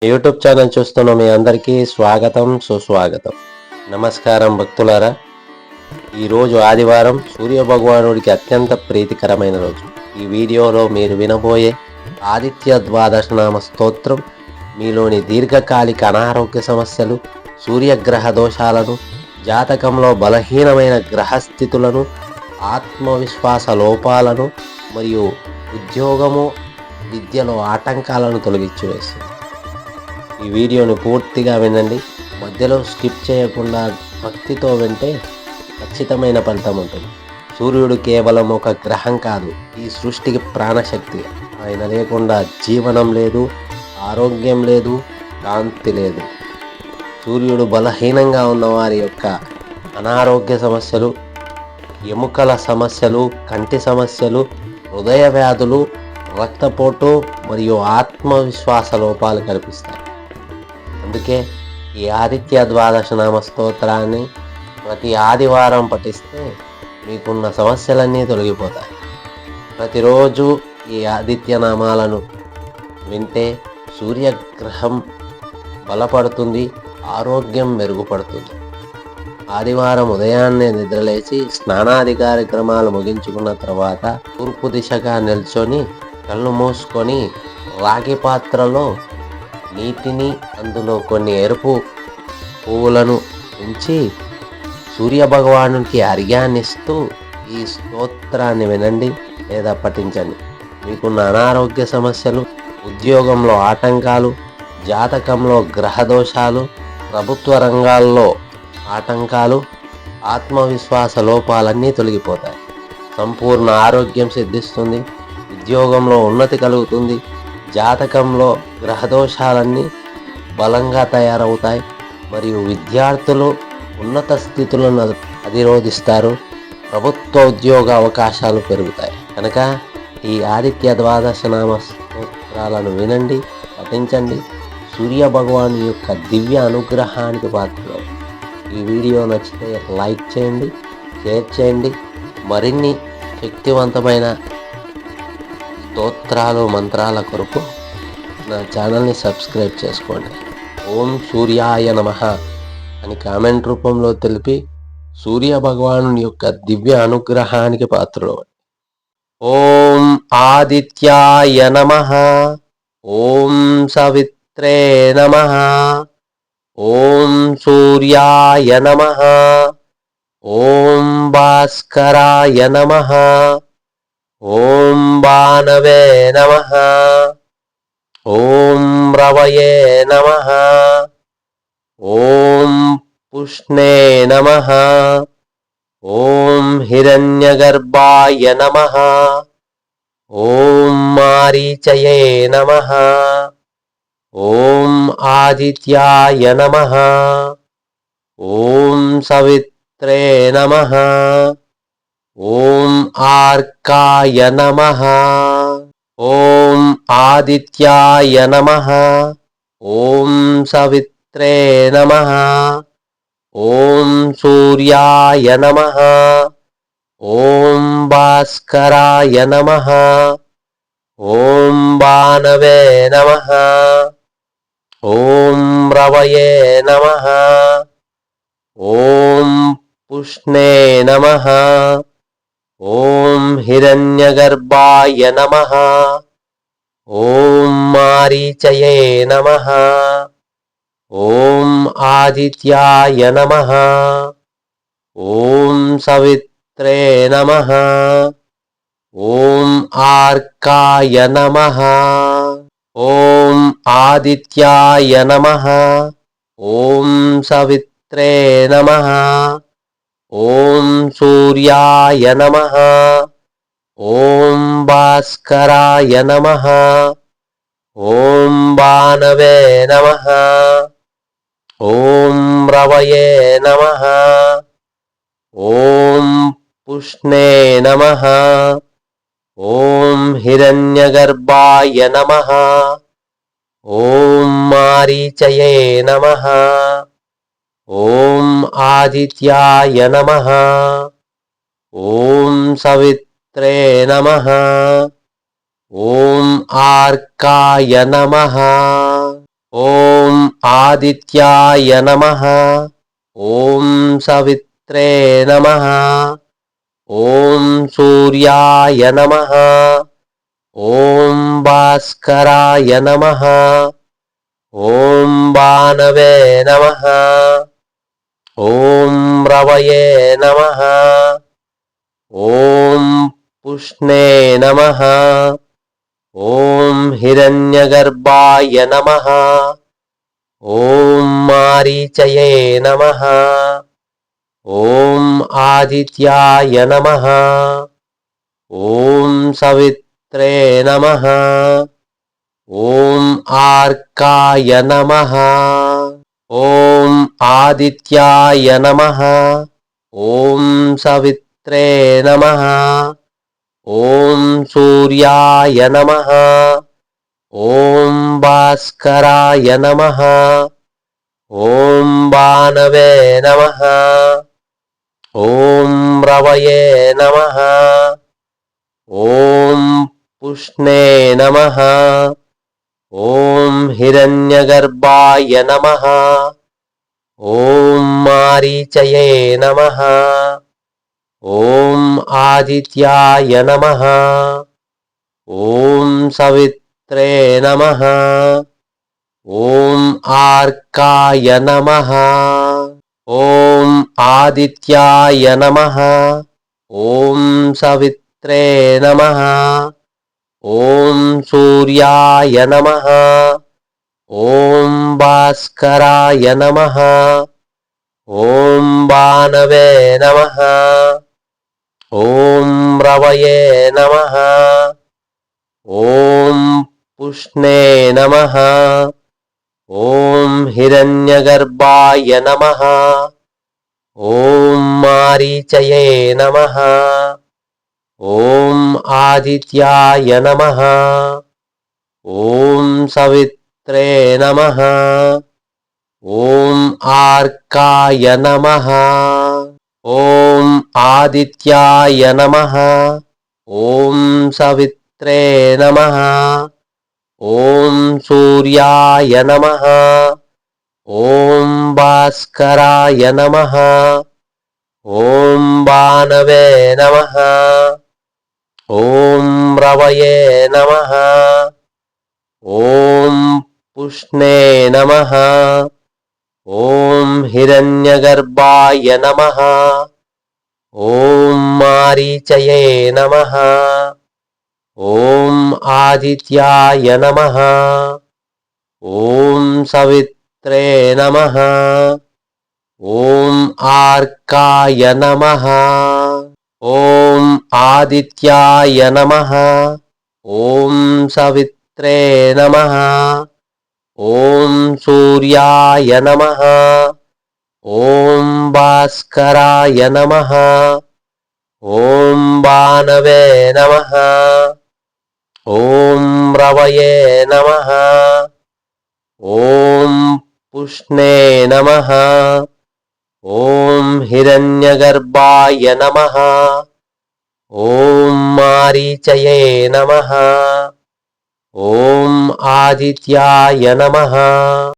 YouTube channel చూస్తున్న మీ అందరికీ స్వాగతం, సుస్వాగతం. నమస్కారం భక్తులారా. ఈరోజు ఆదివారం, సూర్య భగవానుడికి అత్యంత ప్రీతికరమైన రోజు. ఈ వీడియోలో మీరు వినబోయే ఆదిత్య ద్వాదశనామ స్తోత్రం మీలోని దీర్ఘకాలిక అనారోగ్య సమస్యలు, సూర్యగ్రహ దోషాలను, జాతకంలో బలహీనమైన గ్రహస్థితులను, ఆత్మవిశ్వాస లోపాలను మరియు ఉద్యోగము, విద్యలో ఆటంకాలను తొలగించివేస్తుంది. ఈ వీడియోని పూర్తిగా వినండి. మధ్యలో స్కిప్ చేయకుండా భక్తితో వింటే ఖచ్చితమైన ఫలితం ఉంటుంది. సూర్యుడు కేవలం ఒక గ్రహం కాదు, ఈ సృష్టికి ప్రాణశక్తి. ఆయన లేకుండా జీవనం లేదు, ఆరోగ్యం లేదు, కాంతి లేదు. సూర్యుడు బలహీనంగా ఉన్న వారి యొక్క అనారోగ్య సమస్యలు, ఎముకల సమస్యలు, కంటి సమస్యలు, హృదయ వ్యాధులు, రక్తపోటు మరియు ఆత్మవిశ్వాస లోపాలు కనిపిస్తాయి. అందుకే ఈ ఆదిత్య ద్వాదశనామ స్తోత్రాన్ని ప్రతి ఆదివారం పఠిస్తే మీకున్న సమస్యలన్నీ తొలగిపోతాయి. ప్రతిరోజు ఈ ఆదిత్య నామాలను వింటే సూర్యగ్రహం బలపడుతుంది, ఆరోగ్యం మెరుగుపడుతుంది. ఆదివారం ఉదయాన్నే నిద్రలేచి స్నానాది కార్యక్రమాలు ముగించుకున్న తర్వాత తూర్పు దిశగా నిల్చొని కళ్ళు మూసుకొని రాగి పాత్రలో నీటిని, అందులో కొన్ని ఎరుపు పువ్వులను ఉంచి సూర్యభగవానునికి అర్ఘ్యాన్నిస్తూ ఈ స్తోత్రాన్ని వినండి లేదా పఠించండి. మీకున్న అనారోగ్య సమస్యలు, ఉద్యోగంలో ఆటంకాలు, జాతకంలో గ్రహదోషాలు, ప్రభుత్వ రంగాల్లో ఆటంకాలు, ఆత్మవిశ్వాస లోపాలన్నీ తొలగిపోతాయి. సంపూర్ణ ఆరోగ్యం సిద్ధిస్తుంది, ఉద్యోగంలో ఉన్నతి కలుగుతుంది, జాతకంలో గ్రహదోషాలన్నీ బలంగా తయారవుతాయి మరియు విద్యార్థులు ఉన్నత స్థితులను అధిరోధిస్తారు. ప్రభుత్వ ఉద్యోగ అవకాశాలు పెరుగుతాయి. కనుక ఈ ఆదిత్య ద్వాదశనామ స్తోత్రాలను వినండి, పఠించండి. సూర్య భగవాను యొక్క దివ్య అనుగ్రహానికి పాత్రలు. ఈ వీడియో నచ్చితే లైక్ చేయండి, షేర్ చేయండి. మరిన్ని శక్తివంతమైన స్తోత్రాలు, మంత్రాల కొరకు నా ఛానల్ని సబ్స్క్రైబ్ చేసుకోండి. ఓం సూర్యాయ నమః అని కామెంట్ రూపంలో తెలిపి సూర్య భగవాను యొక్క దివ్య అనుగ్రహానికి పాత్రలు. ఓం ఆదిత్యాయ నమః, ఓం సవిత్రే నమః, ఓం సూర్యాయ నమః, ఓం భాస్కరాయ నమః, ఓం భానవే నమః, ఓం రవయే నమః, ఓం పుష్ణే నమః, ఓం హిరణ్యగర్భాయ నమః, ఓం మారీచయే నమః, ఓం ఆదిత్యాయ నమః, ఓం సవిత్రే నమః, ఓం ఆర్కాయ నమః, ఓం ఆదిత్యాయ నమః, ఓం సవిత్రే నమః, ఓం సూర్యాయ నమః, ఓం భాస్కరాయ నమః, ఓం భానవే నమః, ఓం రవయే నమః, ఓం పుష్ణే నమః, ఓం హిరణ్యగర్భాయ నమః, ఓం మారీచయే నమః, ఓం ఆదిత్యాయ నమః, ఓం సవిత్రే నమః, ఓం ఆర్కాయ నమః, ఓం ఆదిత్యాయ నమః, ఓం సవిత్రే నమః, ఓం సూర్యాయ నమః, ఓం భాస్కరాయ నమః, ఓం భానవే నమః, ఓం రవయే నమః, ఓం పుష్ణే నమః, ఓం హిరణ్యగర్భాయ నమః, ఓం మారీచయే నమః, ఓం ఆదిత్యాయ నమః, ఓం సవిత్రే నమః, ఓం ఆర్కాయ నమః, ఓం ఆదిత్యాయ నమః. ఓం సవిత్రే నమః. ఓం సూర్యాయ నమః. ఓం భాస్కరాయ నమః. ఓం భానవే నమః. ఓం రవయే నమః. ఓం పుష్ణే నమః. ఓం హిరణ్యగర్భాయ నమః. ఓం మారీచయే నమః. ఓం ఆదిత్యాయ నమః. ఓం సవిత్రే నమః. ఓం ఆర్కాయ నమః. ఓం ఆదిత్యాయ నమః. ఓం సవిత్రే నమః. ఓం సూర్యాయ నమః. ఓం భాస్కరాయ నమః. ఓం భానవే నమః. ఓం రవయే నమః. ఓం పుష్ణే నమః. ఓం హిరణ్యగర్భాయ నమః. ఓం మారీచయే నమః. ఓం ఆదిత్యాయ నమః. ఓం సవిత్రే నమః. ఓం ఆర్కాయ నమః. ఓం ఆదిత్యాయ నమః. ఓం సవిత్రే నమః. ఓం సూర్యాయ నమః. ఓం భాస్కరాయ నమః. ఓం భానవే నమః. ఓం రవయే నమః. ఓం పుష్ణే నమః. ఓం హిరణ్యగర్భాయ నమః. ఓం మారీచయే నమః. ఓం ఆదిత్యాయ నమః. ఓం సవిత్రే నమః. ఓం ఆర్కాయ నమః. ఓం ఆదిత్యాయ నమః. ఓం సవిత్రే నమః. ఓం సూర్యాయ నమః. ఓం భాస్కరాయ నమః. ఓం భానవే నమః. ఓం రవయే నమః. ఓం పుష్ణే నమః. ఓం హిరణ్యగర్భాయ నమః. ఓం మారీచయే నమః. ఓం ఆదిత్యాయ నమః. ఓం సవిత్రే నమః. ఓం ఆర్కాయ నమః. ఓం ఆదిత్యాయ నమః. ఓం సవిత్రే నమః. ఓం సూర్యాయ నమః. ఓం భాస్కరాయ నమః. ఓం భానవే నమః. ఓం రవయే నమః. ఓం పుష్ణే నమః. ఓం హిరణ్యగర్భాయ నమః. ఓం మారీచయే నమః. ఓం ఆదిత్యాయ నమః.